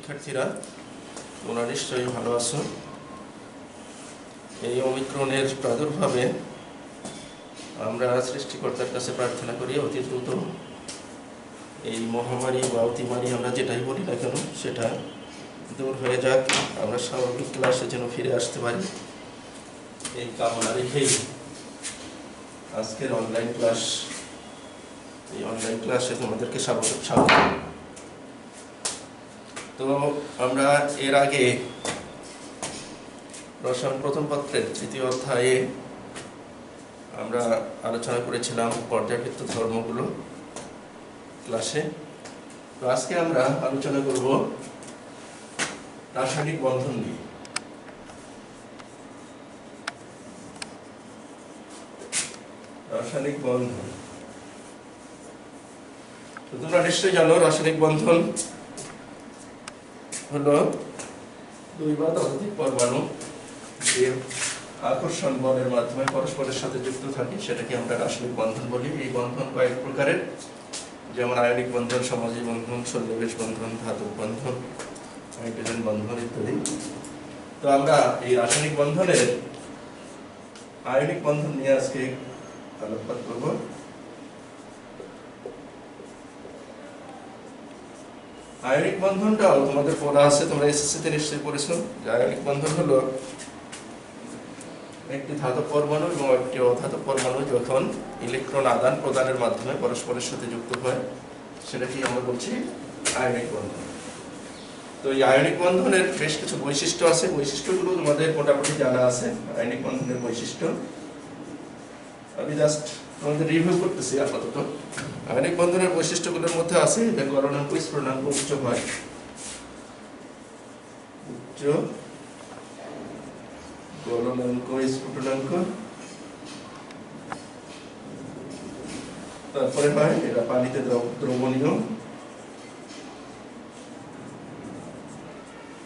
শিক্ষার্থীরা, তোমরা নিশ্চয়ই ভালো আছো। এই ওমিক্রনের প্রাদুর্ভাবে আমরা সৃষ্টিকর্তার কাছে প্রার্থনা করি অতি দ্রুত এই মহামারী বা অতিমারী আমরা যেটাই বলি না কেন সেটা দূর হয়ে যাক, আমরা স্বাভাবিক ক্লাসে যেন ফিরে আসতে পারি এই কামনা রেখেই আজকের অনলাইন ক্লাস। এই অনলাইন ক্লাসে তোমাদেরকে স্বাগত। তো আমরা এর আগে রসায়ন প্রথম পত্রের তৃতীয় অধ্যায়ে আমরা আলোচনা করেছিলাম পর্যায়বৃত্ত ধর্মগুলো ক্লাসে। তো আজকে আমরা আলোচনা করব রাসায়নিক বন্ধন নিয়ে। রাসায়নিক বন্ধন তো তোমরা নিশ্চয়ই জানো, রাসায়নিক বন্ধন হলো দুই বা ততোধিক পরমাণু যে আকর্ষণ বলের মাধ্যমে পরস্পরের সাথে যুক্ত থাকে, সেটাকে আমরা রাসায়নিক বন্ধন বলি। এই বন্ধন কয়েক প্রকারের, যেমন আয়নিক বন্ধন, সমাজী বন্ধন, সন্নিবেশ বন্ধন, ধাতব বন্ধন, হাইড্রোজেন বন্ধন ইত্যাদি। তো আমরা এই রাসায়নিক বন্ধনের আয়নিক বন্ধন নিয়ে আজকে আলোকপাত করব। আয়নিক বন্ধনটাও তোমাদের পড়া আছে, তোমরা এসএসসিতে নিশ্চয়ই পড়েছো। আয়নিক বন্ধন হলো একটি ধাতব পরমাণু এবং একটি অধাতব পরমাণু যখন ইলেকট্রন আদান প্রদানের মাধ্যমে পরস্পরের সাথে যুক্ত হয়, সেটাকেই আমরা বলছি আয়নিক বন্ধন। তো এই আয়নিক বন্ধনের বেশ কিছু বৈশিষ্ট্য আছে, বৈশিষ্ট্যগুলো তোমাদের মোটামুটি জানা আছে। আয়নিক বন্ধনের বৈশিষ্ট্য আমি জাস্ট তোমাদের রিভিউ করতেছি আপাতত। আয়নিক বন্ধনের বৈশিষ্ট্যগুলোর মধ্যে আছে এদের গলনাঙ্ক স্ফুটনাঙ্ক উচ্চ হয়, উচ্চ গলনাঙ্ক স্ফুটনাঙ্ক। তারপরে হয় এরা পানিতে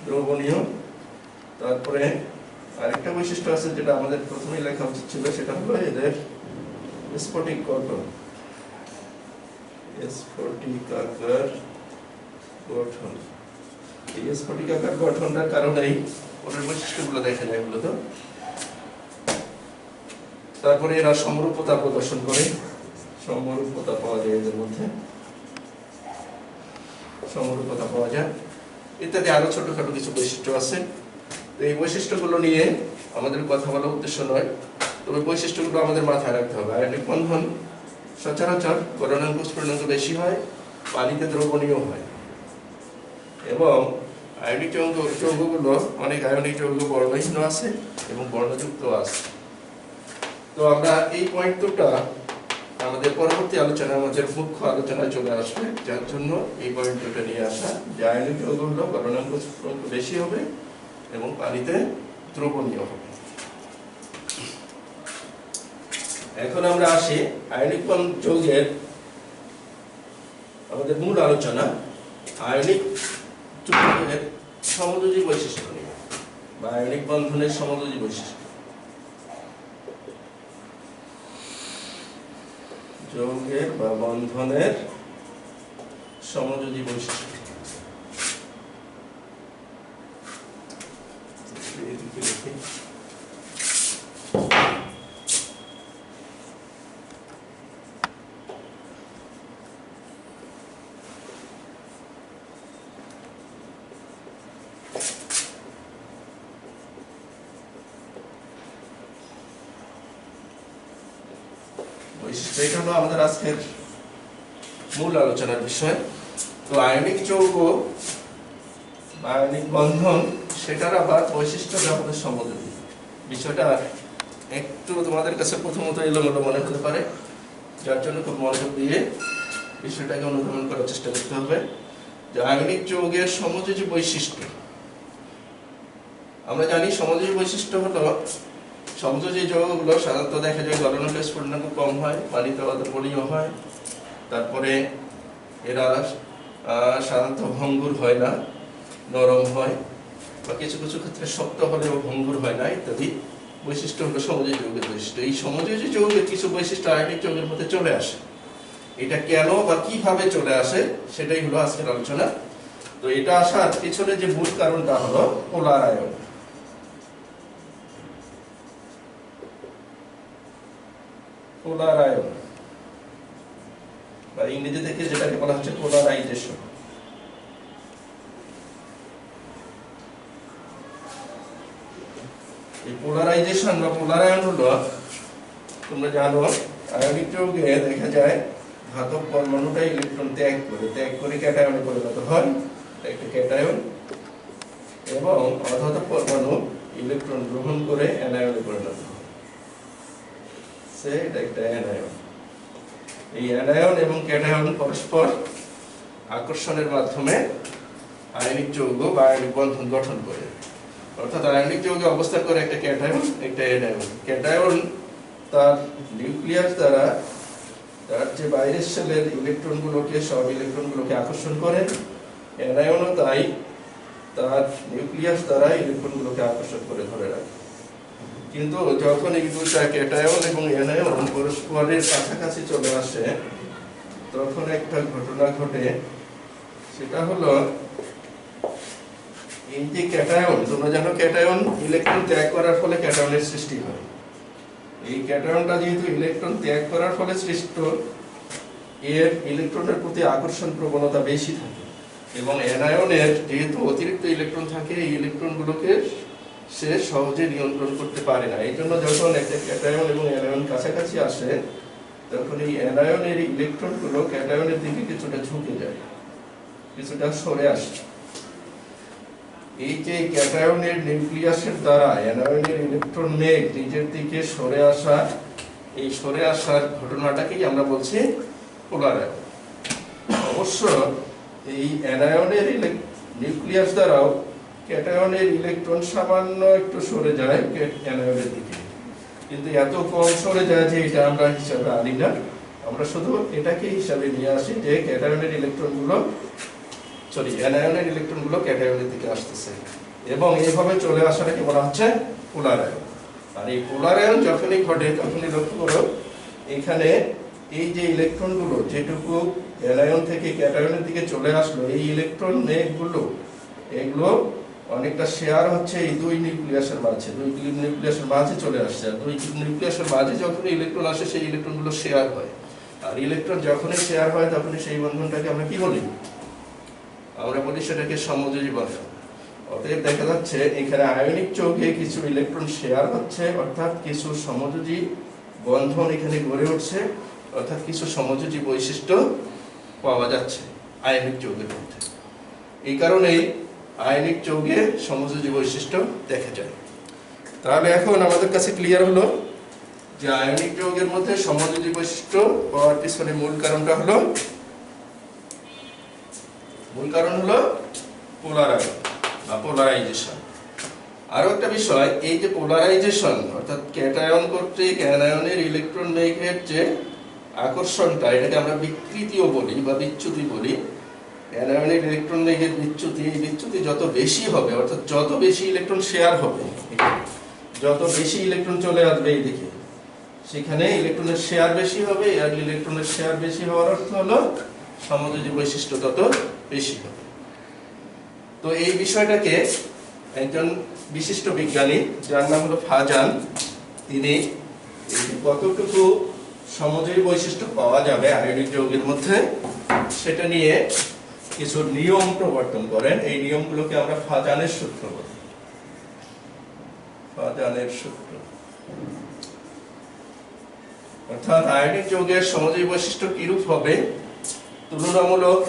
দ্রবণীয়। তারপরে আরেকটা বৈশিষ্ট্য আছে যেটা আমাদের প্রথমেই লেখা উচিত ছিল, সেটা হলো এদের স্ফটিক গঠন, স্ফটিকাকার গঠন। এই স্ফটিকাকার গঠনটার কারণেই ওদের বৈশিষ্ট্যগুলো দেখা যায় মূলত। তারপরে এরা সমরূপতা প্রদর্শন করে, সমরূপতা পাওয়া যায় এদের মধ্যে, সমরূপতা পাওয়া যায় ইত্যাদি। আরো ছোটখাটো কিছু বৈশিষ্ট্য আছে। তো এই বৈশিষ্ট্যগুলো নিয়ে আমাদের কথা বলার উদ্দেশ্য নয়, তবে বৈশিষ্ট্যগুলো আমাদের মাথায় রাখতে হবে। আয়নিক বন্ধন সচরাচর গলনাঙ্ক স্ফুটনাঙ্ক বেশি হয়, পানিতে দ্রবণীয় হয়, এবং আয়নিক যৌগগুলো অনেক আয়নিক যৌগ বর্ণহীন আছে এবং বর্ণযুক্ত আছে। তো আমরা এই পয়েন্ট দুটা আমাদের পরবর্তী আলোচনা, আমাদের মুখ্য আলোচনায় চলে আসবে, যার জন্য এই পয়েন্ট দুটো নিয়ে আসা যে আয়নিক যৌগগুলো গলনাঙ্ক স্ফুটনাঙ্ক বেশি হবে এবং পানিতে দ্রবণীয় হবে। এখন আমরা আসি আয়নিক যৌগের আমাদের মূল আলোচনা, আয়নিক যৌগের সমযোজী বৈশিষ্ট্য নিয়ে বা আয়নিক বন্ধনের সমযোজী বৈশিষ্ট্য। যৌগের বা বন্ধনের সমযোজী বৈশিষ্ট্য। এটা হলো আমাদের আজকের মূল আলোচনার বিষয়। তো আয়নিক যৌগ বা আয়নিক বন্ধন, সেটার আবার বৈশিষ্ট্য আমাদের সমযোজী। বিষয়টা একটু তোমাদের কাছে প্রথমত এলোমেলো মনে হতে পারে, যার জন্য খুব মনোযোগ দিয়ে বিষয়টাকে অনুধাবন করার চেষ্টা করতে হবে। যে আয়নিক যৌগের সমযোজী বৈশিষ্ট্য, আমরা জানি সমযোজী বৈশিষ্ট্য হলো সমযোজী যৌগগুলো সাধারণত দেখা যায় গলনাঙ্ক স্ফুটনাঙ্ক কম হয়, পানিতে দ্রবণীয় হয়। তারপরে এরা সাধারণত ভঙ্গুর হয় না, নরম হয়, বা কিছু কিছু ক্ষেত্রে শক্ত হলেও ভঙ্গুর হয় না ইত্যাদি বৈশিষ্ট্য হলো সমযোজী যৌগের বৈশিষ্ট্য। এই সমযোজী যৌগের কিছু বৈশিষ্ট্য আয়নিক যৌগের মধ্যে চলে আসে। এটা কেন বা কিভাবে চলে আসে সেটাই হলো আজকের আলোচনা। তো এটা আসার পিছনে যে মূল কারণটা হলো পোলার আয়ন। পোলার আয়ন বা ইংরেজি থেকে যেটাকে বলা হচ্ছে পোলারাইজেশন। এই পোলারাইজেশন বা পোলার আয়ন হলো, তোমরা জানো আয়নিক যৌগে দেখা যায় ধাতব পরমাণুটা ইলেকট্রন ত্যাগ করে ক্যাটায়নে পরিণত হয়, একটা ক্যাটায়ন, এবং অধাতব পরমাণু ইলেকট্রন গ্রহণ করে অ্যানায়নে পরিণত হয়, এটা একটা অ্যানায়ন। এই অ্যানায়ন এবং ক্যাটায়ন পরস্পর আকর্ষণের মাধ্যমে আয়নিক যৌগ বা আয়নিক বন্ধন গঠন করে। অর্থাৎ আয়নিক যৌগে অবস্থান করে একটা ক্যাটায়ন, একটা অ্যানায়ন। ক্যাটায়ন তার নিউক্লিয়াস দ্বারা তার যে বাইরের সেলের ইলেকট্রনগুলোকে, সব ইলেকট্রনগুলোকে আকর্ষণ করে। অ্যানায়নও তাই তার নিউক্লিয়াস দ্বারা ইলেকট্রনগুলোকে আকর্ষণ করে ধরে রাখে। কিন্তু যখন এই দুটা ক্যাটায়ন এবং অ্যানায়ন পরস্পরের কাছাকাছি চলে আসে, তখন একটা ঘটনা ঘটে। সেটা হলো এই যে ক্যাটায়ন, তোমরা জানো ক্যাটায়ন ইলেকট্রন ত্যাগ করার ফলে ক্যাটায়নের সৃষ্টি হয়। এই ক্যাটায়নটা যেহেতু ইলেকট্রন ত্যাগ করার ফলে সৃষ্ট, এর ইলেকট্রনের প্রতি আকর্ষণ প্রবণতা বেশি থাকে, এবং অ্যানায়নের যেহেতু অতিরিক্ত ইলেকট্রন থাকে, এই ইলেকট্রনগুলোকে সে সহজে নিয়ন্ত্রণ করতে পারে না। এই জন্য যখন একটা ক্যাটায়ন এবং অ্যানায়ন কাছাকাছি আসে, তখন এই অ্যানায়নের ইলেকট্রনগুলো ক্যাটায়নের দিকে কিছুটা ঝুঁকে যায়, কিছুটা সরে আসে। এই যে ক্যাটায়নের নিউক্লিয়াসের দ্বারা অ্যানায়নের ইলেকট্রন মেঘ নিজের দিকে সরে আসা, এই সরে আসার ঘটনাটাকেই আমরা বলছি পোলার আয়ন। অবশ্য এই অ্যানায়নের নিউক্লিয়াস দ্বারাও ক্যাটায়নের ইলেকট্রন সামান্য একটু সরে যায় অ্যানায়নের দিকে, কিন্তু এত কম সরে যায় যে এটা আমরা হিসাবে আনি না। আমরা শুধু এটাকে হিসাবে নিয়ে আসি যে ক্যাটায়নের ইলেকট্রনগুলো অ্যানায়নের ইলেকট্রনগুলো ক্যাটায়নের দিকে আসতেছে, এবং এইভাবে চলে আসাটাকে বলা হচ্ছে পোলার আয়ন। আর এই পোলার আয়ন যখনই ঘটে, তখনই লক্ষ্য করো এখানে এই যে ইলেকট্রনগুলো যেটুকু অ্যানায়ন থেকে ক্যাটায়নের দিকে চলে আসলো, এই ইলেকট্রন মেঘগুলো এগুলো অনেকটা শেয়ার হচ্ছে এই দুই নিউক্লিয়াসের মাঝে, দুই নিউক্লিয়াসের মাঝে চলে আসছে। আর দুই নিউক্লিয়াসের মাঝে যখন ইলেকট্রন আসে, সেই ইলেকট্রনগুলো শেয়ার হয়। আর ইলেকট্রন যখনই শেয়ার হয়, তখনই সেই বন্ধনটাকে আমরা কি বলি? আমরা বলি সেটাকে সমযোজী বন্ধন। অতএব দেখা যাচ্ছে এখানে আয়নিক যৌগে কিছু ইলেকট্রন শেয়ার হচ্ছে, অর্থাৎ কিছু সমযোজী বন্ধন এখানে গড়ে উঠছে, অর্থাৎ কিছু সমযোজী বৈশিষ্ট্য পাওয়া যাচ্ছে আয়নিক যৌগের মধ্যে। এই কারণেই আয়নিক যৌগে সমযোজী বৈশিষ্ট্য দেখা যায়। তাহলে এখন আমাদের কাছে ক্লিয়ার হলো যে আয়নিক যৌগের মধ্যে সমযোজী বৈশিষ্ট্য পাওয়ার পিছনে মূল কারণ হলো পোলার আয়ন বা পোলারাইজেশন। আরো একটা বিষয়, এই যে পোলারাইজেশন অর্থাৎ ক্যাটায়ন কর্তৃক অ্যানায়নের ইলেকট্রন মেঘের যে আকর্ষণটা, এটাকে আমরা বিকৃতিও বলি বা বিচ্যুতি বলি। অ্যানায়নের ইলেকট্রন মেঘের বিচ্যুতি, এই বিচ্যুতি যত বেশি হবে, অর্থাৎ যত বেশি ইলেকট্রন শেয়ার হবে, যত বেশি ইলেকট্রন চলে আসবে এই দিকে, সেখানে ইলেকট্রনের শেয়ার বেশি হবে। আর ইলেকট্রনের শেয়ার বেশি হওয়ার অর্থ হলো সমযোজী বৈশিষ্ট্য তত বেশি হবে। তো এই বিষয়টাকে একজন বিশিষ্ট বিজ্ঞানী, যার নাম হলো ফাজান, তিনি কতটুকু সমযোজী বৈশিষ্ট্য পাওয়া যাবে আয়নিক যৌগের মধ্যে, সেটা নিয়ে কিছু নিয়ম প্রবর্তন করেন। এই নিয়মগুলোকে আমরা ফাজানের সূত্র বলি। ফাজানের সূত্র অর্থাৎ আয়নিক যৌগের সমযোজী বৈশিষ্ট্য কিরূপ হবে, তুলনামূলক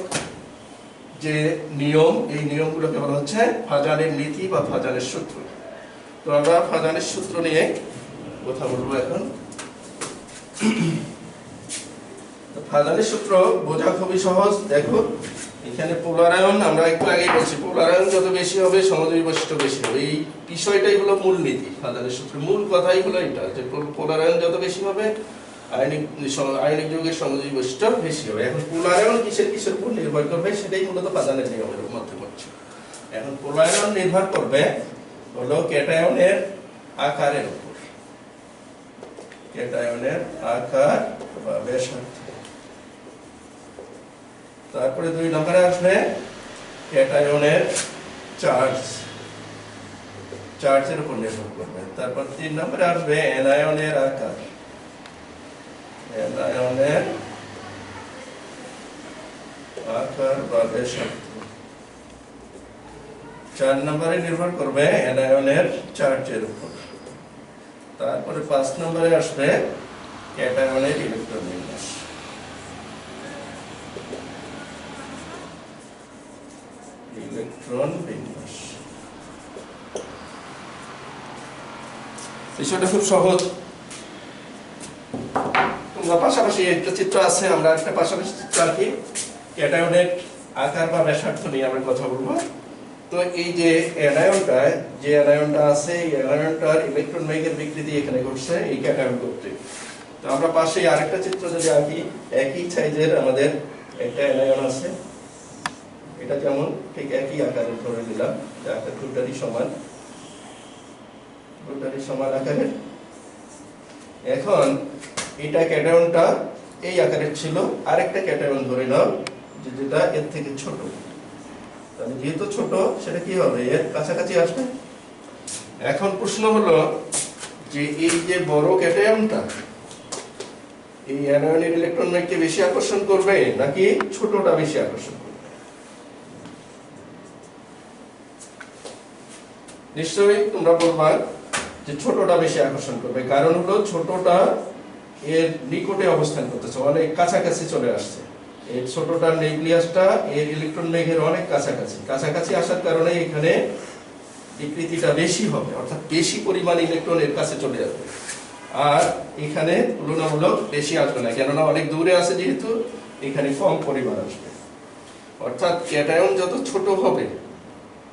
যে নিয়ম, এই নিয়মগুলোকে বলা হচ্ছে ফাজানের নীতি বা ফাজানের সূত্র। তো আমরা ফাজানের সূত্র নিয়ে কথা বলবো এখন। ফাজানের সূত্র বোঝা খুবই সহজ। দেখো এখানে পোলার আয়ন, আমরা একটু আগেই বলছি পোলার আয়ন যত বেশি হবে সমযোজী বৈশিষ্ট্য বেশি হবে। এই বিষয়টাই হলো মূল নীতি ফাজানের সূত্রের মূল কথাই হলো এটা, যে পোলার আয়ন যত বেশি হবে আয়নিক যৌগের সমযোজী বৈশিষ্ট্য বেশি হবে। এখন পোলার আয়ন কিসের উপর নির্ভর করবে, সেটাই মূলত ফাজানের নিয়মের মধ্যে পড়ছে। এখন পোলার আয়ন নির্ভর করবে হলো ক্যাটায়নের আকারের উপর, ক্যাটায়নের আকার বা ব্যাসার্ধ। তারপরে 2 নম্বরে আসবে ক্যাটায়নের চার্জের উপর নির্ভর করবে। তারপর 3 নম্বরে আসবে অ্যানায়নের আকার, অ্যানায়নের আকার বা ব্যাসার্ধ। 4 নম্বরে নির্ভর করবে অ্যানায়নের চার্জের উপর। তারপরে 5 নম্বরে আসবে ক্যাটায়নের ইলেকট্রন বিন্যাস। ইলেকট্রন বিন্যাস বিষয়টা খুব সহজ। তোমরা পাশাপাশি একটা চিত্র আছে, আমরা একটা পাশাপাশি চিত্র আঁকি, ক্যাটায়নের আকার বা ব্যাসার্ধ নিয়ে আমরা কথা বলবো। তো এই যে অ্যানায়নটা আছে, এই অ্যানায়নটার ইলেকট্রন বেগের বিকৃতি এখানে ঘটছে এই ক্যাটায়ন কর্তৃক। তো আমরা পাশে আরেকটা চিত্র যদি আঁকি, একই সাইজের আমাদের একটা অ্যানায়ন আছে, এটা যেমন ঠিক একই আকারের ধরে নিলাম, আকার দুটারই সমান আকারের। এখন এটা ক্যাটায়নটা এই আকারের ছিল, আরেকটা ক্যাটায়ন ধরে নাও যেটা এর থেকে ছোট। তাহলে যেহেতু ছোট, সেটা কি হবে, এর কাছাকাছি আসবে। এখন প্রশ্ন হলো যে এই যে বড় ক্যাটায়নটা এই অ্যানায়নের ইলেকট্রন বেগকে বেশি আকর্ষণ করবে নাকি ছোটটা বেশি আকর্ষণ করবে? নিশ্চয়ই তোমরা বলবা যে ছোটটা বেশি আকর্ষণ করবে, কারণ হলো ছোটটা এর নিকটে অবস্থান করতেছে, অনেক কাছাকাছি চলে আসছে। এই ছোটটার নিউক্লিয়াসটা এর ইলেকট্রন বেগের অনেক কাছাকাছি আসার কারণে এখানে বিকৃতিটা বেশি হবে, অর্থাৎ বেশি পরিমাণ ইলেকট্রন এর কাছে চলে যাবে। আর এখানে তুলনামূলক বেশি আসবে না, কেননা অনেক দূরে আছে যেহেতু, এখানে কম পরিমাণ আসবে। অর্থাৎ ক্যাটায়ন যত ছোট হবে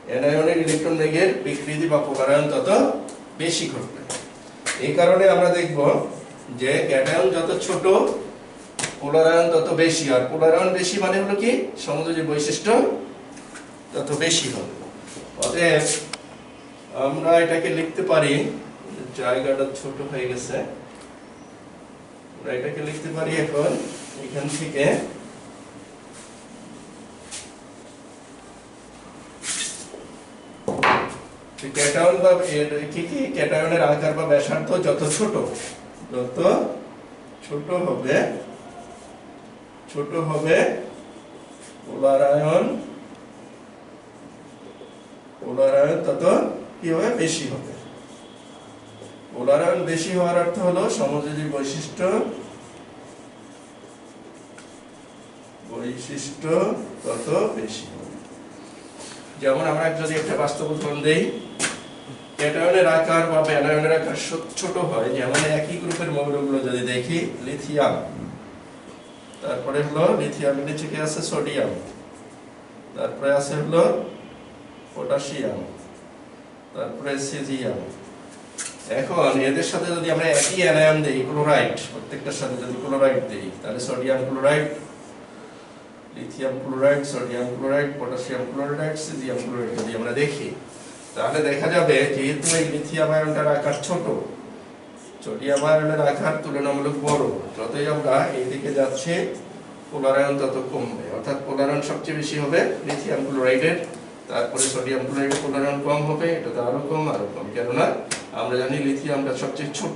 অ্যানায়নের ইলেকট্রন বেগের বিকৃতি বা পোলারায়ন তত বেশি ঘটবে। এই কারণে আমরা দেখব যে ক্যাটায়ন যত ছোট পোলারায়ন তত বেশি, আর পোলারায়ন বেশি মানে হলো কি সমযোজী বৈশিষ্ট্য তত বেশি হবে। অতএব আমরা এটাকে লিখতে পারি, জায়গাটা ছোট হয়ে গেছে, আমরা এটাকে লিখতে পারি এখন এখান থেকে ক্যাটায়ন বা ক্যাটায়নের আকার বা ব্যাসার্ধ যত ছোট হবে পোলারায়ন তত কি হবে, বেশি হবে। পোলারায়ন বেশি হওয়ার অর্থ হলো সমযোজী বৈশিষ্ট্য তত বেশি হবে। যেমন আমরা যদি একটা বাস্তব উদাহরণ দেই, ক্যাটায়নের আকার বা অ্যানায়নের আকার ছোট হয়, যেমন একই গ্রুপের মৌলগুলো যদি দেখি, লিথিয়াম, তারপরে হলো লিথিয়ামের নিচে কি আছে, সোডিয়াম, তারপরে আছে হলো পটাশিয়াম, তারপরে সিজিয়াম। এখন এদের সাথে যদি আমরা একই অ্যানায়ন দেই, ক্লোরাইড, প্রত্যেকটার সাথে যদি ক্লোরাইড দেই, তাহলে sodium chloride, lithium chloride, sodium chloride, potassium chloride, caesium chloride যদি আমরা দেখি, তাহলে দেখা যাবে যেহেতু এই লিথিয়াম আয়নটার আকার ছোট, সোডিয়াম আয়নের আকার তুলনামূলক বড়, যতই আমরা এইদিকে যাচ্ছি পোলারায়ন তত কমবে। অর্থাৎ পোলারায়ন সবচেয়ে বেশি হবে লিথিয়াম ক্লোরাইডের, তারপরে সোডিয়াম ক্লোরাইডের পোলারায়ন কম হবে, এটা তো আরো কম, কেননা আমরা জানি লিথিয়ামটা সবচেয়ে ছোট।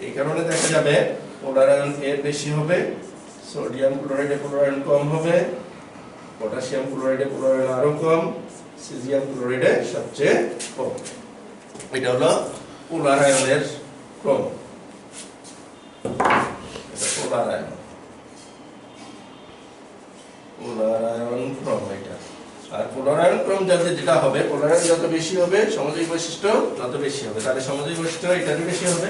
এই কারণে দেখা যাবে পোলারায়ন এর বেশি হবে, সোডিয়াম ক্লোরাইডে পোলারায়ন কম হবে, পটাশিয়াম ক্লোরাইডে পোলারায়ন আরো কম, সিজিয়াম ক্লোরাইডে সবচেয়ে কম। এটা হলো পোলারায়নের ক্রম, এটা পোলারায়ন ক্রম এটা। আর পোলারায়ন ক্রম যেটা হবে, পোলারায়ন যত বেশি হবে সমযোজী বৈশিষ্ট্য তত বেশি হবে, তাহলে সমযোজী বৈশিষ্ট্য এটারই বেশি হবে,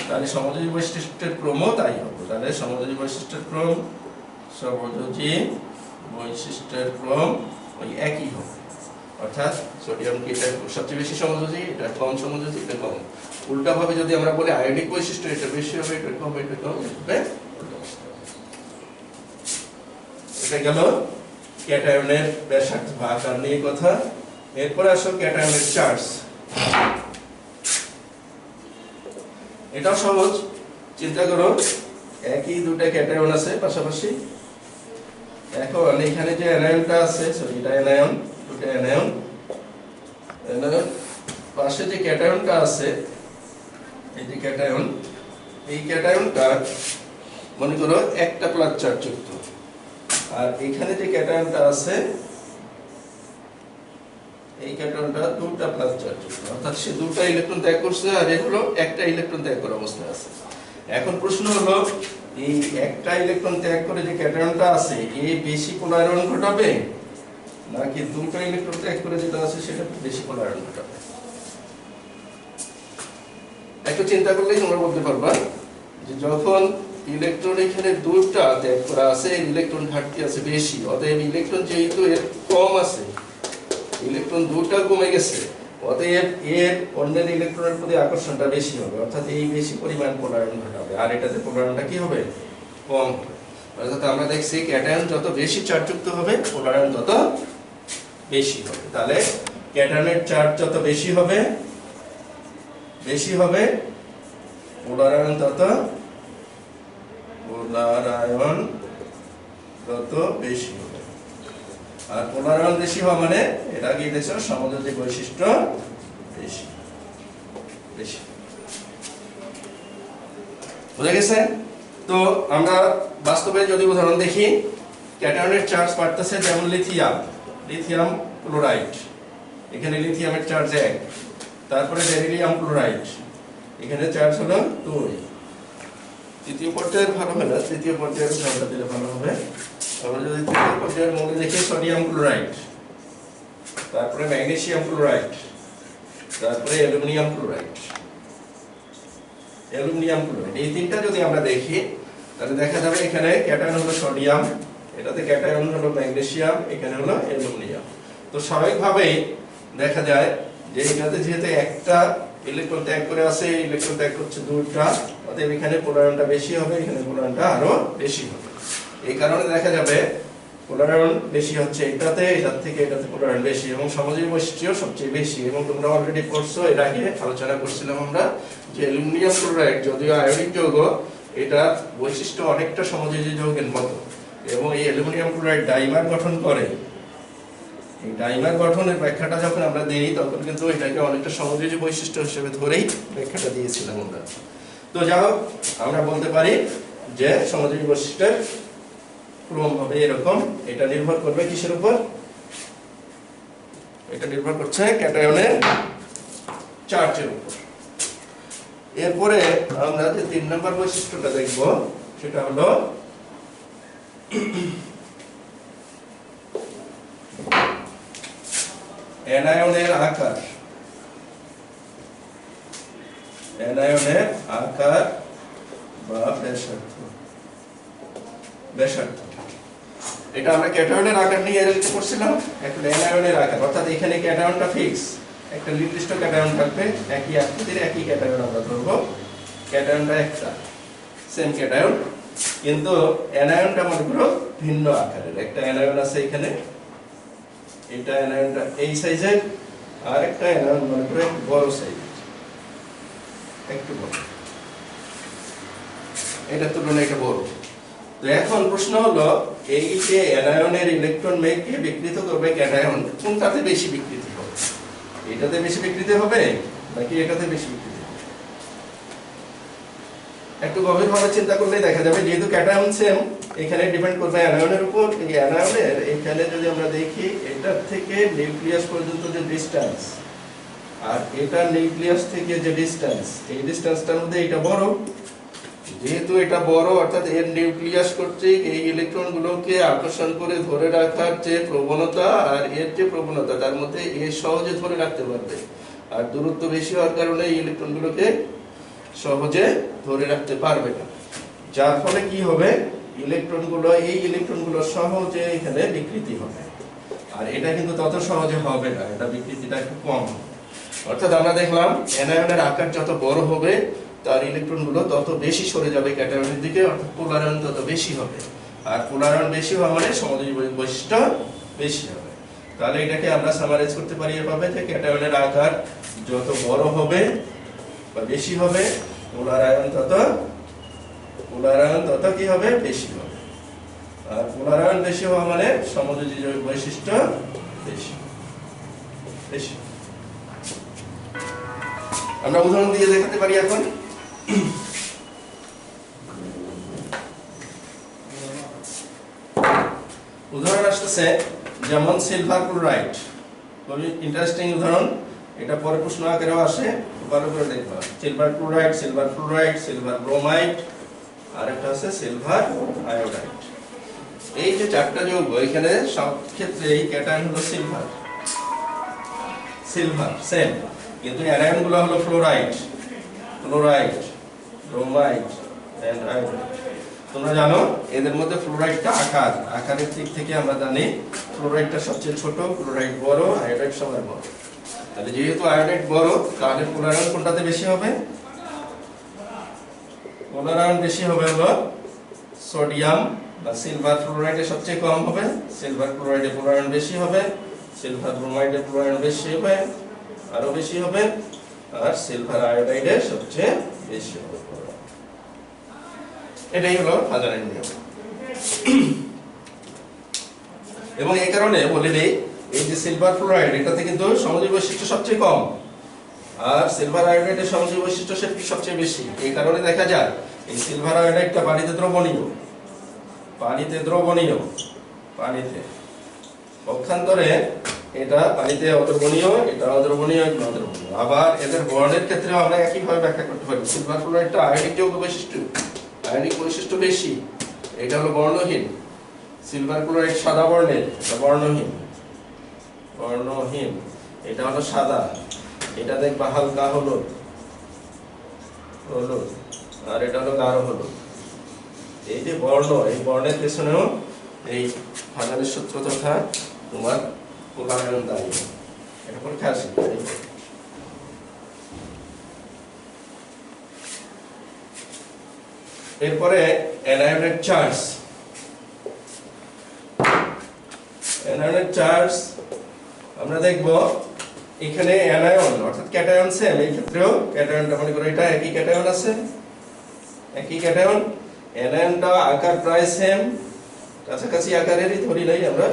তাহলে সমযোজী বৈশিষ্ট্যের ক্রমও তাই হবে। তাহলে সমযোজী বৈশিষ্ট্যের ক্রম ওই একই হবে, অর্থাৎ সোডিয়াম কি এটা সবচেয়ে বেশি সমযোজী, এটা কম সমযোজী, এটা কম। উল্টা ভাবে যদি আমরা বলি আয়নিক বৈশিষ্ট্য এটা বেশি হবে, এটা কম হবে, এটা গেল ক্যাটায়নের ব্যাসার্ধ বা আকার নিয়ে কথা। এরপর আসো ক্যাটায়নের চার্জ। এটাও সহজ, চিন্তা করো একই দুটা ক্যাটায়ন আছে পাশাপাশি। এখন এখানে যে অ্যানায়নটা আছে, এটা অ্যানায়ন, দুটো অ্যানায়ন, অ্যানায়ন পাশে যে ক্যাটায়নটা আছে, এই যে ক্যাটায়ন, এই ক্যাটায়নটা মনে করো একটা প্লাস চার্জ যুক্ত, আর এখানে যে ক্যাটায়নটা আছে এই ক্যাটায়নটা দুটো প্লাস চার্জ যুক্ত, অর্থাৎ সে দুটো ইলেকট্রন ত্যাগ করছে আর এগুলো একটা ইলেকট্রন ত্যাগ করার অবস্থায় আছে। এখন প্রশ্ন হলো এই একটা ইলেকট্রন ত্যাগ করে যে ক্যাটায়নটা আছে এ বেশি পোলারায়ন ঘটাবে নাকি দুটো ইলেকট্রন ত্যাগ করে যেটা আছে সেটা বেশি পোলারায়ন ঘটাবে? একটু চিন্তা করলেই তোমরা বলতে পারবা যে যখন ইলেকট্রন এখানে দুটো ত্যাগ করা আছে, ইলেকট্রন ঘাটতি আছে বেশি, অতএব ইলেকট্রন যেহেতু এর কম আছে, ইলেকট্রন দুটো কমে গেছে, অতএব এর অন্যের ইলেকট্রনের প্রতি আকর্ষণটা বেশি হবে, অর্থাৎ এই বেশি পরিমাণ পোলারায়ন ঘটাবে, আর এটাতে পোলারায়নটা কি হবে? কম হবে। অর্থাৎ আমরা দেখছি ক্যাটায়ন যত বেশি চার্জযুক্ত হবে পোলারায়ন তত বেশি হবে। তাহলে ক্যাটায়নের চার্জ যত বেশি হবে পোলারায়ন তত বেশি হবে। আর পোলারায়ন বেশি হওয়া মানে এটা কি দেখছো সমযোজী বৈশিষ্ট্য বেশি বেশি। বুঝা গেছে? তো আমরা বাস্তবে যদি উদাহরণ দেখি, ক্যাটায়নের চার্জ বাড়তেছে, যেমন লিথিয়াম ক্লোরাইড, এখানে লিথিয়ামের চার্জ 1, তারপরে বেরিলিয়াম ক্লোরাইড, এখানে চার্জ হলো 2। তৃতীয় পর্যায়ের ভালো হবে না, তৃতীয় পর্যায়ের উদাহরণটা দিলে ভালো হবে। আমরা যদি তৃতীয় পর্যায়ের মধ্যে দেখি সোডিয়াম ক্লোরাইড, তারপরে ম্যাগনেসিয়াম ক্লোরাইড, তারপরে অ্যালুমিনিয়াম ক্লোরাইড, এই তিনটা যদি আমরা দেখি তাহলে দেখা যাবে এখানে ক্যাটায়ন হলো সোডিয়াম, এটাতে ক্যাটায়ন হলো ম্যাগনেসিয়াম, এখানে হলো অ্যালুমিনিয়াম। তো স্বাভাবিকভাবেই দেখা যায় যে এটাতে যেহেতু একটা ইলেকট্রন ত্যাগ করে আছে, ইলেকট্রন ত্যাগ করছে দুটো, অতএব এখানে পোলারায়নটা বেশি হবে, এখানে পোলারায়নটা আরো বেশি হবে। এই কারণে দেখা যাবে পোলারায়ন বেশি হচ্ছে এটার থেকে এটাতে পোলারায়ন বেশি, এবং সমযোজী বৈশিষ্ট্য সবচেয়ে বেশি। এবং তোমরা অলরেডি পড়ছো, এর আগে আলোচনা করছিলাম আমরা যে অ্যালুমিনিয়াম ক্লোরাইড যদিও আয়নিক যৌগ, এটা বৈশিষ্ট্য অনেকটা সমযোজী যৌগের মতো, এবং এই অ্যালুমিনিয়াম ক্লোরাইড ডাইমার গঠন করে। এই ডাইমার গঠনের ব্যাখ্যাটা যখন আমরা দেই তখন কিন্তু এটাকে অনেকটা সমযোজী বৈশিষ্ট্য হিসেবে ধরেই ব্যাখ্যাটা দিয়েছিলাম আমরা। তো যাও আমরা বলতে পারি যে সমযোজী বৈশিষ্ট্যের ক্রম হবে এরকম। এটা নির্ভর করবে কিসের উপর? এটা নির্ভর করছে ক্যাটায়নের চার্জের উপর। এরপরে আমরা যে 3 নম্বর বৈশিষ্ট্যটা দেখব সেটা হলো অ্যানায়নের আকার। অ্যানায়নের আকার বা ব্যাসার্ধ। এটা আমরা ক্যাটায়নের আকার নিয়ে করছিলাম। এখন অ্যানায়নের আকার, অর্থাৎ এখানে ক্যাটায়নটা ফিক্স, একটা নির্দিষ্ট ক্যাটায়ন থাকবে, একই আকৃতির একই ক্যাটায়ন আমরা ধরবো, ক্যাটায়নটা একটা সেম ক্যাটায়ন, কিন্তু অ্যানায়নটা মনে করো ভিন্ন আকারের। একটা অ্যানায়ন আছে এখানে, এটা অ্যানায়নটা এই সাইজের, আর একটা অ্যানায়ন মনে করো একটু বড় সাইজ, একটু বড়, এটার তুলনায় এটা বড়। তো এখন প্রশ্ন হলো এই যে অ্যানায়নের ইলেকট্রন মেঘকে বিকৃত করবে ক্যাটায়ন, কোনটাতে বেশি বিকৃতি হবে? এটাতে বেশি বিকৃতি হবে নাকি এটাতে বেশি বিকৃতি হবে? একটু গভীরভাবে চিন্তা করলে দেখা যাবে যেহেতু ক্যাটায়ন সেম, এখানে ডিপেন্ড করবে অ্যানায়নের উপর। এই অ্যানায়নের এখানে যদি আমরা দেখি এটার থেকে নিউক্লিয়াস পর্যন্ত যে ডিসটেন্স, আর এটা নিউক্লিয়াস থেকে যে ডিসটেন্স, এই ডিসটেন্সটার মধ্যে এটা বড়। যেহেতু এটা বড়, অর্থাৎ এর নিউক্লিয়াস কর্তৃক এই ইলেকট্রনগুলোকে আকর্ষণ করে ধরে রাখার যে প্রবণতা আর এর যে প্রবণতা, তার মধ্যে এ সহজে ধরে রাখতে পারবে। আর দূরত্ব বেশি হওয়ার কারণে এই ইলেকট্রনগুলোকে সহজে ধরে রাখতে পারবে না, যার ফলে কি হবে, এই ইলেকট্রনগুলো সহজে এখানে বিকৃতি হবে। আর এটা কিন্তু তত সহজে হবে না, এটা বিকৃতিটা একটু কম হবে। অর্থাৎ আমরা দেখলাম অ্যানায়নের আকার যত বড় হবে তার ইলেকট্রনগুলো তত বেশি সরে যাবে ক্যাটায়নের দিকে, অর্থাৎ পোলারায়ন তত বেশি হবে। আর পোলারায়ন বেশি হওয়া মানে সমযোজী বৈশিষ্ট্য বেশি হবে। তাহলে এটাকে আমরা সামারাইজ করতে পারি এভাবে যে ক্যাটায়নের আকার যত বড় হবে বা বেশি হবে, পোলারায়ন তত কি হবে, বেশি হবে। আর পোলারায়ন বেশি হওয়া মানে সমযোজী বৈশিষ্ট্য বেশি। বেশি। আমরা উদাহরণ দিয়ে দেখাতে পারি এখন। উদাহরণ আসতেছে যেমন সিলভার ক্লোরাইড, খুবই ইন্টারেস্টিং উদাহরণ, এটা পরে প্রশ্ন আকারেও আসে, ভালো করে দেখবা। Silver chloride, silver fluoride, silver bromide, আর একটা আছে সিলভার আয়োডাইড। এই যে চারটা যৌগ, এখানে সব ক্ষেত্রে এই ক্যাটায়ন হলো সিলভার, সিলভার সেম, কিন্তু অ্যানায়ন গুলো হলো fluoride, chloride, bromide and iodide. তোমরা জানো এদের মধ্যে ফ্লোরাইডটা আকারের দিক থেকে আমরা জানি ফ্লোরাইডটা সবচেয়ে ছোট, ক্লোরাইড বড়, আয়োডাইড সবার বড়। তাহলে যেহেতু আয়োডাইড বড়, তাহলে পোলার আয়ন কোনটাতে বেশি হবে? পোলার আয়ন বেশি হবে হলো সোডিয়াম বা সিলভার ফ্লোরাইডে সবচেয়ে কম হবে, সিলভার ক্লোরাইডে পোলার আয়ন বেশি হবে, সিলভার ব্রোমাইডে পোলার আয়ন বেশি হবে, আরো বেশি হবে, আর সিলভার আয়োডাইডে সবচেয়ে বেশি হবে। এটাই হলো হাজারের নিয়ম। এবং এই কারণে বলে দেই, এই যে সিলভার ফ্লোরাইড, এটাতে কিন্তু সমযোজী বৈশিষ্ট্য সবচেয়ে কম, আর সিলভার আয়োডাইডের সমযোজী বৈশিষ্ট্য সবচেয়ে বেশি। এই কারণে দেখা যায় এই সিলভার আয়োডাইডটা পানিতে দ্রবণীয়, পানিতে দ্রবণীয়, পানিতে পক্ষান্তরে এটা পানিতে অদ্রবণীয়, এটা অদ্রবণীয়, এটা অদ্রবণীয়। আবার এদের বর্ণের ক্ষেত্রেও আমরা একইভাবে ব্যাখ্যা করতে পারি। সিলভার ফ্লোরাইডটা আয়নিক যৌগ বৈশিষ্ট্য, আয়নিক বৈশিষ্ট্য বেশি, এটা হলো বর্ণহীন। সিলভার ক্লোরাইড সাদা বর্ণের, এটা বর্ণহীন, বর্ণহীন, এটা হলো সাদা, এটা দেখবা হালকা হলুদ, হলুদ, আর এটা হলো গাঢ় হলুদ। এই যে বর্ণ, এই বর্ণের পেছনেও এই ফাজারের সূত্র তথা তোমার পোলার আয়ন দায়ী। এটা পরীক্ষা আসে। এরপরে অ্যানায়নের চার্জ। অ্যানায়নের চার্জ আমরা দেখব এখানে অ্যানায়ন অর্থাৎ ক্যাটায়ন সেম, এই ক্ষেত্রেও ক্যাটায়নটা মনে করো এটা একই ক্যাটায়ন আছে, একই ক্যাটায়ন। অ্যানায়নটা আকার প্রায় সেম, কাছাকাছি আকারেরই ধরি নাই আমরা,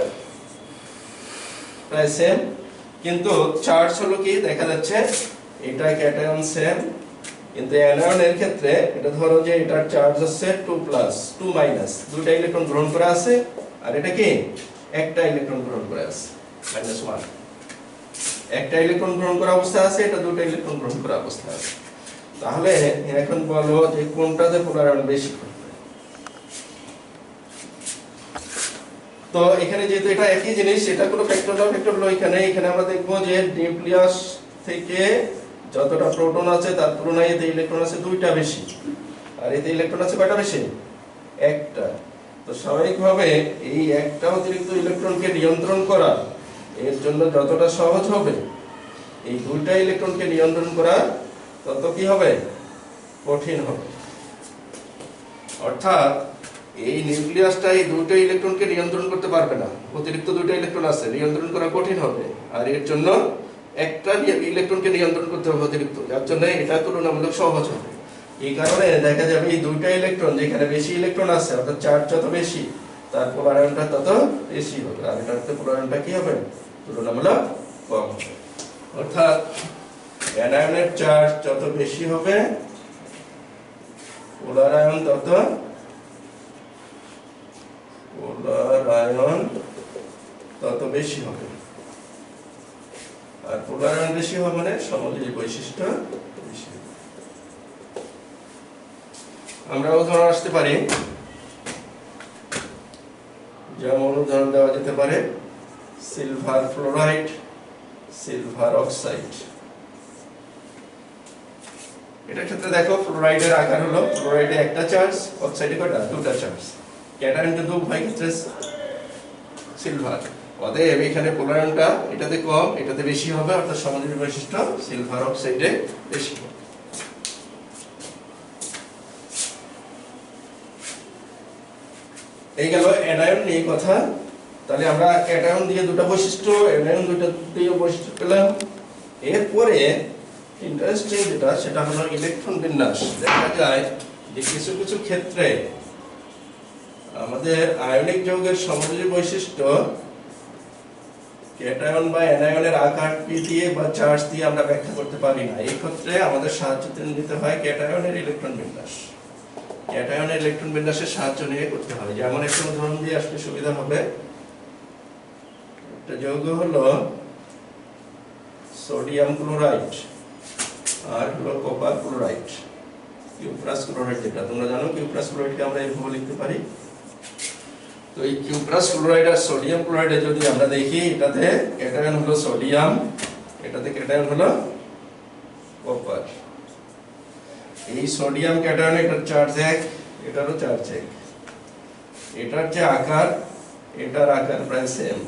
প্রায় সেম, কিন্তু চার্জ হলো কি দেখা যাচ্ছে এটা ক্যাটায়ন সেম, কিন্তু অ্যানায়নের ক্ষেত্রে এটা ধরো যে এটার চার্জ আছে 2+, 2-, দুইটা ইলেকট্রন গ্রহণ করা আছে, আর এটা কি একটা ইলেকট্রন গ্রহণ করা আছে, -1, একটা ইলেকট্রন গ্রহণ করা অবস্থায় আছে, এটা দুটো ইলেকট্রন গ্রহণ করা অবস্থায় আছে। তাহলে এখন বলো যে কোনটাতে পোলার আয়ন বেশি? তো এখানে যেহেতু এটা একই জিনিস, এটা কোনো ফ্যাক্টর হলো এখানে আমরা দেখবো যে নিউক্লিয়াস থেকে যতটা প্রোটন আছে তার তুলনায় এতে ইলেকট্রন আছে দুইটা বেশি, আর এতে ইলেকট্রন আছে কয়টা বেশি? একটা। তো স্বাভাবিকভাবে এই একটা অতিরিক্ত ইলেকট্রনকে নিয়ন্ত্রণ করা এর জন্য যতটা সহজ হবে, এই দুইটা ইলেকট্রনকে নিয়ন্ত্রণ করা তত কি হবে? কঠিন হবে। অর্থাৎ এই নিউক্লিয়াসটা এই দুটো ইলেকট্রনকে নিয়ন্ত্রণ করতে পারবে না, অতিরিক্ত দুটো ইলেকট্রন আছে, নিয়ন্ত্রণ করা কঠিন হবে, আর এর জন্য একটা ইলেকট্রনকে নিয়ন্ত্রণ করতে হবে অতিরিক্ত, যার জন্য এটা তুলনামূলক সহজ হবে। এই কারণে দেখা যাবে এই দুইটা ইলেকট্রন, যেখানে বেশি ইলেকট্রন আছে অর্থাৎ চার্জ যত বেশি তার পোলার আয়নটা তত বেশি হবে, আর এটাতে পোলার আয়নটা কি হবে? তুলনামূলক কম হবে। অর্থাৎ অ্যানায়নের চার্জ যত বেশি হবে পোলার আয়ন তত বেশি হবে, আর পোলার আয়ন বেশি হবে মানে সমযোজী বৈশিষ্ট্য বেশি হবে। আমরা উদাহরণ আসতে পারি, যেমন উদাহরণ দেওয়া যেতে পারে সিলভার ফ্লোরাইড, সিলভার অক্সাইড। এটার ক্ষেত্রে দেখো ফ্লোরাইডের আকার হলো, ফ্লোরাইডে একটা চার্জ, অক্সাইডে কয়টা? দুটা চার্জ। ক্যাটায়ন কিন্তু উভয় ক্ষেত্রে সিলভার, অতএব এখানে পোলার আয়নটা এটাতে কম, এটাতে বেশি হবে, অর্থাৎ সমযোজী বৈশিষ্ট্য সিলভার অক্সাইডে বেশি হবে। এই গেল অ্যানায়ন নিয়ে কথা। তাহলে আমরা ক্যাটায়ন দিয়ে দুটো বৈশিষ্ট্য, অ্যানায়ন দুটো দিয়ে বৈশিষ্ট্য পেলাম। এরপরে ইন্টারেস্টিং যেটা, সেটা হলো ইলেকট্রন বিন্যাস। দেখা যায় যে কিছু কিছু ক্ষেত্রে আমাদের আয়নিক যৌগের সমযোজী বৈশিষ্ট্য ক্যাটায়ন বা অ্যানায়নের আকারটি দিয়ে বা চার্জ দিয়ে আমরা ব্যাখ্যা করতে পারি না। এই ক্ষেত্রে আমাদের সাহায্য নিতে হয় ক্যাটায়নের ইলেকট্রন বিন্যাস। ক্যাটায়নের ইলেকট্রন বিন্যাসের সাহায্য নিয়ে করতে হয়। যেমন একটা উদাহরণ দিয়ে আসলে সুবিধা হবে। একটা যৌগ হলো সোডিয়াম ক্লোরাইড আর হলো কপার ক্লোরাইড, কিউপ্রাস ক্লোরাইড, যেটা তোমরা জানো কিউপ্রাস ক্লোরাইডকে আমরা এইভাবে লিখতে পারি। তো এই কিউপ্রাস ক্লোরাইড আর সোডিয়াম ক্লোরাইডে যদি আমরা দেখি, এটাতে ক্যাটায়ন হলো সোডিয়াম, এটাতে ক্যাটায়ন হলো কপার। এই সোডিয়াম ক্যাটায়ন, এটার চার্জ 1, এটারও চার্জ 1, এটার যে আকার এটার আকার প্রায় সেম।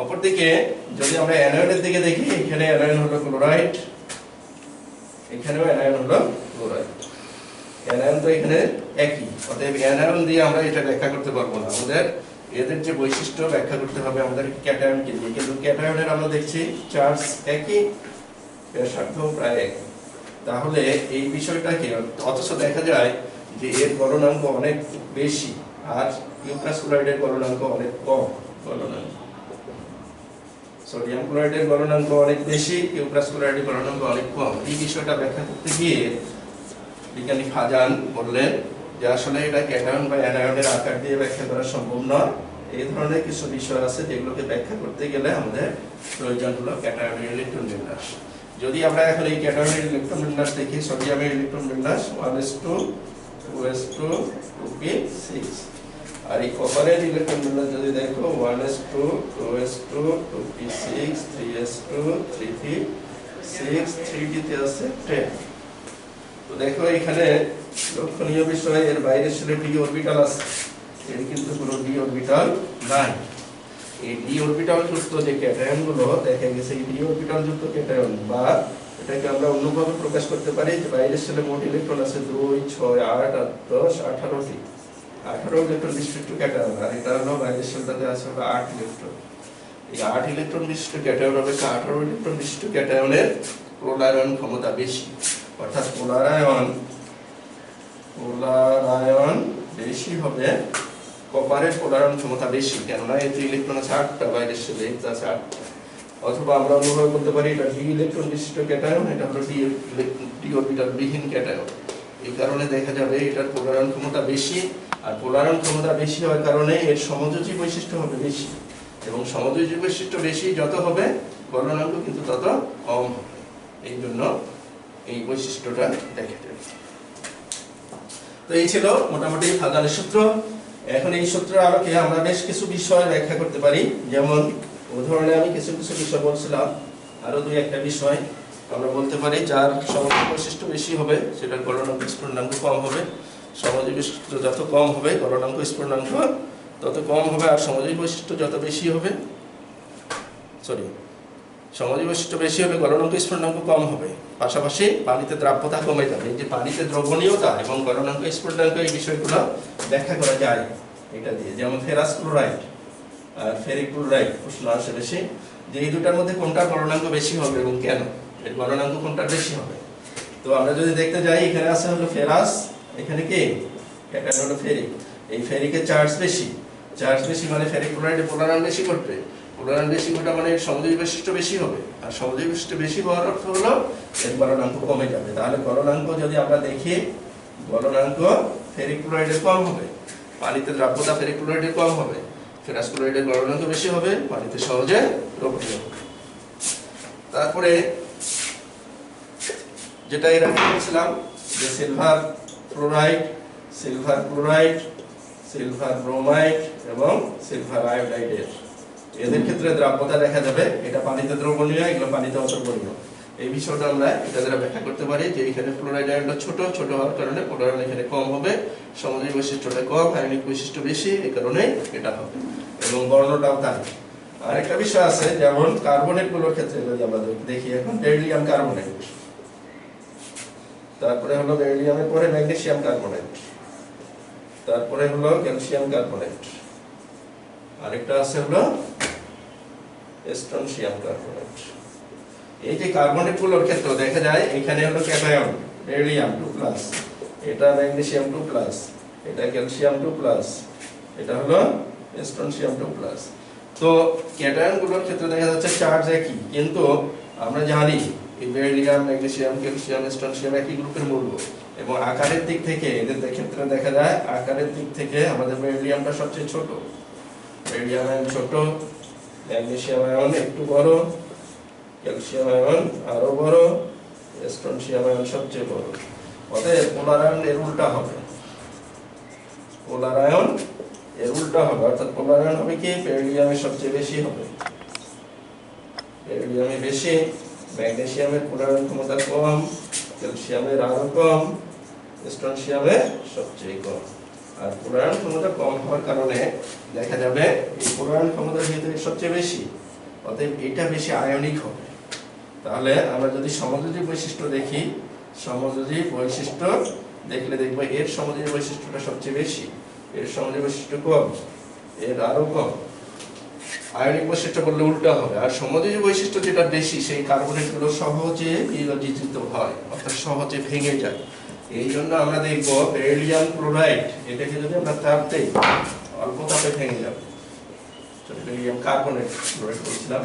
অপরদিকে যদি আমরা অ্যানায়নের দিকে দেখি, এখানে অ্যানায়ন হলো ক্লোরাইড, এখানেও অ্যানায়ন হলো ক্লোরাইড। অ্যানায়ন তো এখানে একই, অতএব অ্যানায়ন দিয়ে আমরা এটা ব্যাখ্যা করতে পারবো না। আমাদের এদের যে বৈশিষ্ট্য ব্যাখ্যা করতে হবে আমাদের ক্যাটায়নকে দিয়ে। কিন্তু ক্যাটায়নের আমরা দেখছি চার্জ একই, ব্যাসার্ধ প্রায় একই। তাহলে এই বিষয়টাকে, অথচ দেখা যায় যে এর গলনাঙ্ক অনেক বেশি আর কিউপ্রাস ক্লোরাইডের গলনাঙ্ক অনেক কম। গলনাঙ্ক সোডিয়াম ক্লোরাইডের গলনাঙ্ক অনেক বেশি, কিউপ্রাস ক্লোরাইডের গলনাঙ্ক অনেক কম। এই বিষয়টা ব্যাখ্যা করতে গিয়ে বিজ্ঞানী খাজান বললেন যে আসলে এটা ক্যাটায়ন বা অ্যানায়নের আকার দিয়ে ব্যাখ্যা করা সম্ভব নয়। এই ধরনের কিছু বিষয় আছে যেগুলোকে ব্যাখ্যা করতে গেলে আমাদের প্রয়োজন হলো ক্যাটায়নের ইলেকট্রন বিন্যাস। যদি আমরা এখন এই ক্যাটায়নের ইলেকট্রন বিন্যাস দেখি, সোডিয়ামের ইলেকট্রন বিন্যাস 1s2 2s2 2p6, আর এই কপারের ইলেকট্রন বিন্যাস যদি দেখো 1s2 2s2 2p6 3s2 3p6, 3d তে আছে 10। তো দেখো এখানে লক্ষণীয় বিষয়, এর বাইরে ছেলে ডি অরবিটাল আছে, এর কিন্তু কোনো ডি অরবিটাল নাই। এই ডি অরবিটাল যুক্ত যে ক্যাটায়ন গুলো দেখা গেছে, এই ডি অরবিটাল যুক্ত ক্যাটায়ন, বা এটাকে আমরা অন্যভাবে প্রকাশ করতে পারি যে বাইরের ছেলে মোট ইলেকট্রন আছে 2 6 8 10 18টি, 18 ইলেকট্রন বিশিষ্ট ক্যাটায়ন। আর এটা হলো বাইরের ছেলেটাতে আছে 8 ইলেকট্রন। এই 8 ইলেকট্রন বিশিষ্ট ক্যাটায়ন অপেক্ষা 18 ইলেকট্রন বিশিষ্ট ক্যাটায়নের পোলারায়ন ক্ষমতা বেশি। অর্থাৎ পোলারায়ন বেশি হবে, কপারের পোলারায়ন ক্ষমতা বেশি, কেননা এতে ইলেকট্রন আছে 8টা, বাইরের সাথে আছে 8টা। অথবা আমরা অনুভব করতে পারি এটা ডি ইলেকট্রন বিশিষ্ট ক্যাটায়ন, এটা হলো ডি অরবিটাল বিহীন ক্যাটায়ন। এই কারণে দেখা যাবে এটার পোলারায়ন ক্ষমতা বেশি, আর পোলারায়ন ক্ষমতা বেশি হওয়ার কারণে এর সমযোজী বৈশিষ্ট্য হবে বেশি, এবং সমযোজী বৈশিষ্ট্য বেশি যত হবে গলনাঙ্ক কিন্তু তত কম হবে। এই জন্য এই বৈশিষ্ট্যটা দেখা যাবে। তো এই ছিল মোটামুটি খাজানের সূত্র। এখন এই সূত্রের আলোকে আমরা বেশ কিছু বিষয় ব্যাখ্যা করতে পারি। যেমন উদাহরণে আমি কিছু বিষয় বলছিলাম, আরো 2-1টা বিষয় আমরা বলতে পারি। যার সমযোজী বৈশিষ্ট্য বেশি হবে সেটার গলনাঙ্ক স্ফুটনাঙ্ক কম হবে, সমযোজী বৈশিষ্ট্য যত কম হবে গলনাঙ্ক স্ফুটনাঙ্ক তত কম হবে, আর সমযোজী বৈশিষ্ট্য যত বেশি হবে, সমযোজী বৈশিষ্ট্য বেশি হবে গলনাঙ্ক স্ফুটনাঙ্ক কম হবে। পাশাপাশি পানিতে দ্রাব্যতা কমে যাবে। এই যে পানিতে দ্রবণীয়তা এবং গলনাঙ্ক স্ফুটনাঙ্ক, এই বিষয়গুলো ব্যাখ্যা করা যায় এটা দিয়ে। যেমন ফেরাস ক্লোরাইড আর ফেরিক ক্লোরাইড প্রশ্ন আসে বেশি, যে এই দুটার মধ্যে কোনটা গলনাঙ্ক বেশি হবে এবং কেন, এর গলনাঙ্ক কোনটা বেশি হবে। তো আমরা যদি দেখতে যাই, এখানে আছে হলো ফেরাস, এখানে কি ক্যাটায়ন হলো ফেরিক। এই ফেরিকের চার্জ বেশি, মানে ফেরিক ক্লোরাইডে পোলারায়ন বেশি করবে। পোলারায়ন বেশি ঘটা মানে সমযোজী বৈশিষ্ট্য বেশি হবে, আর সমযোজী বৈশিষ্ট্য বেশি হওয়ার অর্থ হলো এর গলনাঙ্ক কমে যাবে। তাহলে গলনাঙ্ক যদি আমরা দেখি, গলনাঙ্ক ফেরিক ক্লোরাইডের কম হবে, পানিতে দ্রাব্যতা ফেরিক ক্লোরাইডের কম হবে, ফেরাস ক্লোরাইডের গলনাঙ্ক বেশি হবে, পানিতে সহজে দ্রবণীয় হবে। তারপরে যেটা এর আগে বলছিলাম যে silver chloride, silver chloride, silver bromide এবং সিলভার আয়োডাইডের, এদের ক্ষেত্রে দ্রাব্যতা দেখা যাবে, এটা পানিতে দ্রবণীয়, এগুলো পানিতে অদ্রবণীয়। এই বিষয়টা আমরা এটা দ্বারা ব্যাখ্যা করতে পারি যে এখানে ক্লোরাইড আয়নটা ছোট হওয়ার কারণে পোলারায়ন এখানে কম হবে, সমযোজী বৈশিষ্ট্যটা কম, আয়নিক বৈশিষ্ট্য বেশি, এই কারণে এটা হবে, এবং বর্ণটাও তাই। আর একটা বিষয় আছে, যেমন কার্বনেট গুলোর ক্ষেত্রে যদি আমরা দেখি, এখন বেরিলিয়াম কার্বনেট, তারপরে হলো বেরিলিয়ামের পরে ম্যাগনেসিয়াম কার্বনেট, তারপরে হলো ক্যালসিয়াম কার্বনেট, আরেকটা আছে হলো স্ট্রনশিয়াম কার্বনেট। এই যে কার্বনেট গুলোর ক্ষেত্রে দেখা যায় এখানে হলো ক্যাটায়ন বেরিলিয়াম 2+, এটা ম্যাগনেসিয়াম 2+, এটা ক্যালসিয়াম 2+, এটা হলো স্ট্রনশিয়াম 2+। তো ক্যাটায়নগুলোর ক্ষেত্রে দেখা যাচ্ছে চার্জ একই, কিন্তু আমরা জানি এই বেরিলিয়াম, ম্যাগনেসিয়াম, ক্যালসিয়াম, স্ট্রনশিয়াম একই গ্রুপের মূল্য, এবং আকারের দিক থেকে এদের ক্ষেত্রে দেখা যায় আকারের দিক থেকে আমাদের বেরিলিয়ামটা সবচেয়ে ছোট, বেরিলিয়াম আয়ন ছোট, ম্যাগনেসিয়াম আয়ন একটু বড়, ক্যালসিয়াম আয়ন আরো বড়, স্ট্রনশিয়াম আয়ন সবচেয়ে বড়। অতএব পোলার আয়ন এর উল্টা হবে, পোলার আয়ন এর উল্টা হবে, অর্থাৎ পোলার আয়ন হবে কি বেরিলিয়ামের সবচেয়ে বেশি হবে, বেরিলিয়ামে বেশি, ম্যাগনেসিয়ামের পোলার আয়ন ক্ষমতা কম, ক্যালসিয়ামের আরো কম, স্ট্রনশিয়ামের সবচেয়ে কম। আর পোলার আয়ন ক্ষমতা কম হওয়ার কারণে দেখা যাবে এই পোলার আয়ন ক্ষমতা যেহেতু সবচেয়ে বেশি, অতএব এটা বেশি আয়নিক হবে। তাহলে আমরা যদি সমযোজী বৈশিষ্ট্য দেখি, সমযোজী বৈশিষ্ট্য দেখলে দেখবো এর সমযোজী বৈশিষ্ট্যটা সবচেয়ে বেশি, এর সমযোজী বৈশিষ্ট্য কম, এর আরো কম। আয়নিক বৈশিষ্ট্য বললে উল্টা হবে। আর সমযোজী বৈশিষ্ট্য যেটা বেশি সেই কার্বনেট গুলো সহজে বিয়োজিত হয়, অর্থাৎ সহজে ভেঙে যায়। এই জন্য আমরা দেখবো বেরিলিয়াম ক্লোরাইড, এটাকে যদি আমরা তাপ দেই অল্প তাপে ভেঙে যাবে। বেরিলিয়াম কার্বনেট ক্লোরাইড বলছিলাম,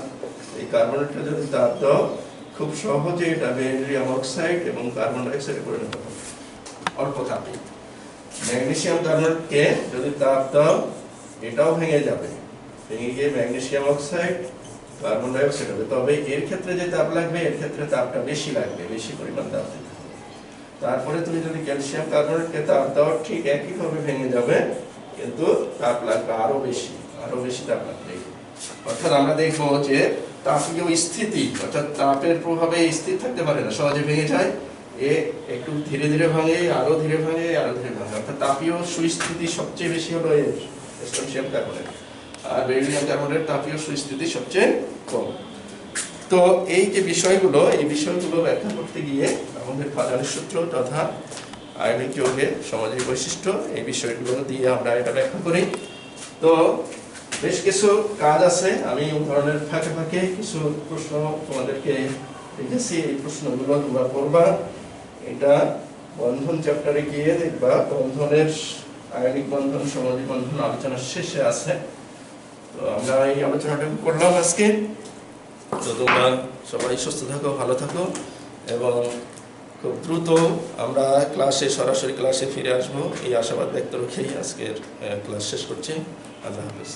এই কার্বনেটটা যদি তাপ দাও খুব সহজে এটা বেরিলিয়াম অক্সাইড এবং কার্বন ডাই অক্সাইডে পরিণত হবে অল্প তাপে। ম্যাগনেসিয়াম কার্বনেটকে যদি তাপ দাও এটাও ভেঙে যাবে, ভেঙে গিয়ে magnesium oxide, carbon die oxide হবে। তবে এর ক্ষেত্রে যে তাপ লাগবে, এর ক্ষেত্রে তাপটা বেশি লাগবে, বেশি পরিমাণ তাপ দিতে হবে। তারপরে তুমি যদি ক্যালসিয়াম কার্বনেটকে তাপ দাও ঠিক একইভাবে ভেঙে যাবে, কিন্তু তাপ লাগবে আরো বেশি, আরো বেশি তাপ লাগবে। অর্থাৎ আমরা দেখবো যে তাপীয় স্থিতি, অর্থাৎ তাপের প্রভাবে স্থির থাকতে পারে না, সহজে ভেঙে যায়। এ একটু ধীরে ধীরে ভাঙে, আরো ধীরে ভাঙে, আরো ধীরে ভাঙে। অর্থাৎ তাপীয় সুস্থিতি সবচেয়ে বেশি হলো এর স্ট্রনশিয়াম কার্বনেট, আর বেরিলিয়াম কার্বনেট তাপীয় সুস্থিতি সবচেয়ে কম। তো এই যে বিষয়গুলো, এই বিষয়গুলো ব্যাখ্যা করতে গিয়ে আমাদের ফাজানের সূত্র তথা আয়নিক যৌগের সমযোজী বৈশিষ্ট্য, এই বিষয়গুলো দিয়ে আমরা এটা ব্যাখ্যা করি। তো বেশ কিছু কাজ আছে, আমি উদাহরণের ফাঁকে ফাঁকে কিছু প্রশ্ন তোমাদেরকে লিখেছি, এই প্রশ্নগুলো তোমরা করবা। এটা বন্ধন চ্যাপ্টারে গিয়ে দেখবা, বন্ধনের আয়নিক বন্ধন, সমযোজী বন্ধন আলোচনার শেষে আছে। তো আমরা এই আলোচনাটা করলাম আজকে। তো তোমরা সবাই সুস্থ থাকো, ভালো থাকো, এবং খুব দ্রুত আমরা সরাসরি ক্লাসে ফিরে আসবো এই আশাবাদ ব্যক্ত রেখেই আজকের ক্লাস শেষ করছি। আল্লাহ হাফেজ।